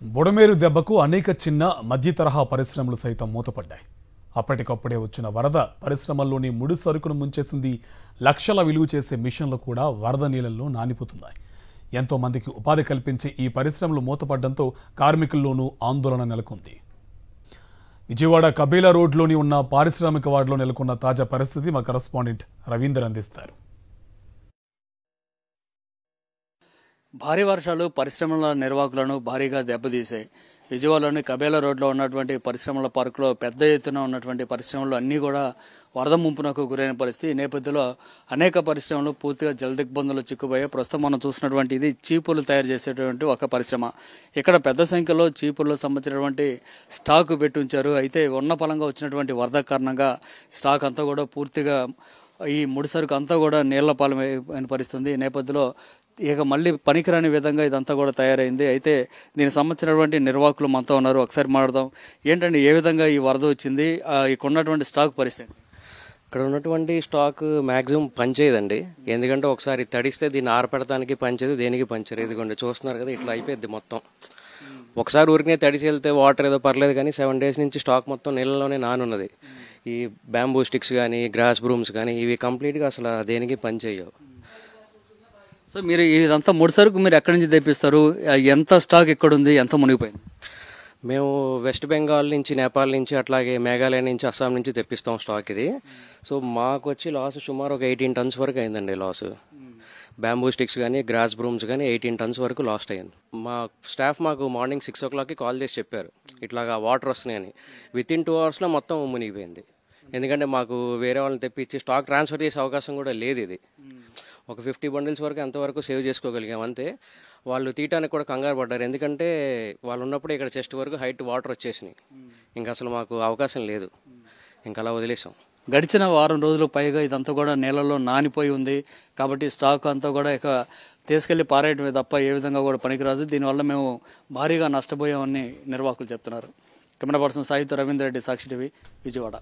బుడమేరు దెబ్బకు అనేక చిన్న మధ్య తరహా పరిశ్రమలు సైతం మూతపడ్డాయి. అప్పటికప్పుడే వచ్చిన వరద పరిశ్రమల్లోని ముడి సరుకును ముంచేసింది. లక్షల విలువ చేసే మిషన్లు కూడా వరద నీళ్ళల్లో నానిపోతున్నాయి. ఎంతో మందికి ఉపాధి కల్పించే ఈ పరిశ్రమలు మూతపడడంతో కార్మికుల్లోనూ ఆందోళన నెలకొంది. విజయవాడ కబేలా రోడ్లోని ఉన్న పారిశ్రామిక వార్డులో నెలకొన్న తాజా పరిస్థితి మా కరెస్పాండెంట్ రవీందర్ అందిస్తారు. భారీ వర్షాలు పరిశ్రమల నిర్వాహకులను భారీగా దెబ్బతీశాయి. విజయవాడలోని కబేలా రోడ్లో ఉన్నటువంటి పరిశ్రమల పార్కులో పెద్ద ఎత్తున ఉన్నటువంటి పరిశ్రమలు అన్నీ కూడా వరద ముంపునకు గురైన పరిస్థితి. ఈ నేపథ్యంలో అనేక పరిశ్రమలు పూర్తిగా జలదిగ్బంధంలో చిక్కుపోయాయి. ప్రస్తుతం మనం చూసినటువంటి ఇది చీపులు తయారు చేసేటువంటి ఒక పరిశ్రమ. ఇక్కడ పెద్ద సంఖ్యలో చీపుల్లో సంబంధించినటువంటి స్టాక్ పెట్టి ఉంచారు. అయితే ఉన్న పలంగా వచ్చినటువంటి వరద కారణంగా స్టాక్ అంతా కూడా పూర్తిగా ఈ ముడి సరుకు అంతా కూడా నీళ్ల పాలైన పరిస్థితుంది. ఈ నేపథ్యంలో ఇక మళ్ళీ పనికిరాని విధంగా ఇదంతా కూడా తయారైంది. అయితే దీనికి సంబంధించినటువంటి నిర్వాహకులు మనతో ఉన్నారు. ఒకసారి మాట్లాడదాం. ఏంటంటే ఏ విధంగా ఈ వరద వచ్చింది, ఇక్కడ ఉన్నటువంటి స్టాక్ పరిస్థితి? ఇక్కడ ఉన్నటువంటి స్టాక్ మ్యాక్సిమం పనిచేయదండి. ఎందుకంటే ఒకసారి తడిస్తే దీన్ని ఆరపెడటానికి పనిచేయదు, దేనికి పనిచేయదు. ఇదిగోండి చూస్తున్నారు కదా, ఇట్లా అయిపోయింది మొత్తం. ఒకసారి ఊరికే తడిసి వెళ్తే వాటర్ ఏదో పర్లేదు, కానీ 7 days నుంచి స్టాక్ మొత్తం నీళ్ళలోనే నానున్నది. ఈ బ్యాంబూ స్టిక్స్ కానీ గ్రాస్ బ్రూమ్స్ కానీ ఇవి కంప్లీట్గా అసలు దేనికి పనిచేయవు. సో మీరు ఇదంతా ముడి సరుకు మీరు ఎక్కడి నుంచి తెప్పిస్తారు? ఎంత స్టాక్ ఎక్కడ ఉంది, ఎంత మునిగిపోయింది? మేము వెస్ట్ బెంగాల్ నుంచి, నేపాల్ నుంచి, అట్లాగే మేఘాలయ నుంచి, అస్సాం నుంచి తెప్పిస్తాం స్టాక్ ఇది. సో మాకు వచ్చి లాస్ సుమారు ఒక 18 tons వరకు అయిందండి లాస్. బ్యాంబూ స్టిక్స్ కానీ గ్రాస్ బ్రూమ్స్ కానీ 18 tons వరకు లాస్ట్ అయ్యింది. మా స్టాఫ్ మాకు మార్నింగ్ 6 o'clockకి కాల్ చేసి చెప్పారు ఇట్లాగా వాటర్ వస్తున్నాయని. వితిన్ 2 hours మొత్తం మునిగిపోయింది. ఎందుకంటే మాకు వేరే వాళ్ళని తెప్పించి స్టాక్ ట్రాన్స్ఫర్ చేసే అవకాశం కూడా లేదు. ఇది ఒక 50 bundles వరకు అంతవరకు సేవ్ చేసుకోగలిగాం అంతే. వాళ్ళు తీయటానికి కూడా కంగారు పడ్డారు. ఎందుకంటే వాళ్ళు ఉన్నప్పుడు ఇక్కడ చెస్ట్ వరకు హైట్ వాటర్ వచ్చేసినాయి. ఇంకా అసలు మాకు అవకాశం లేదు, ఇంకా అలా వదిలేసాం. గడిచిన వారం రోజులు పైగా ఇదంతా కూడా నీళ్ళలో నానిపోయి ఉంది. కాబట్టి స్టాక్ అంతా కూడా ఇక తీసుకెళ్లి పారేయటమే తప్ప ఏ విధంగా కూడా పనికిరాదు. దీనివల్ల మేము భారీగా నష్టపోయామని నిర్వాహకులు చెప్తున్నారు. కెమెరా పర్సన్ సాయితో రవీందర్ రెడ్డి, సాక్షి టీవీ, విజయవాడ.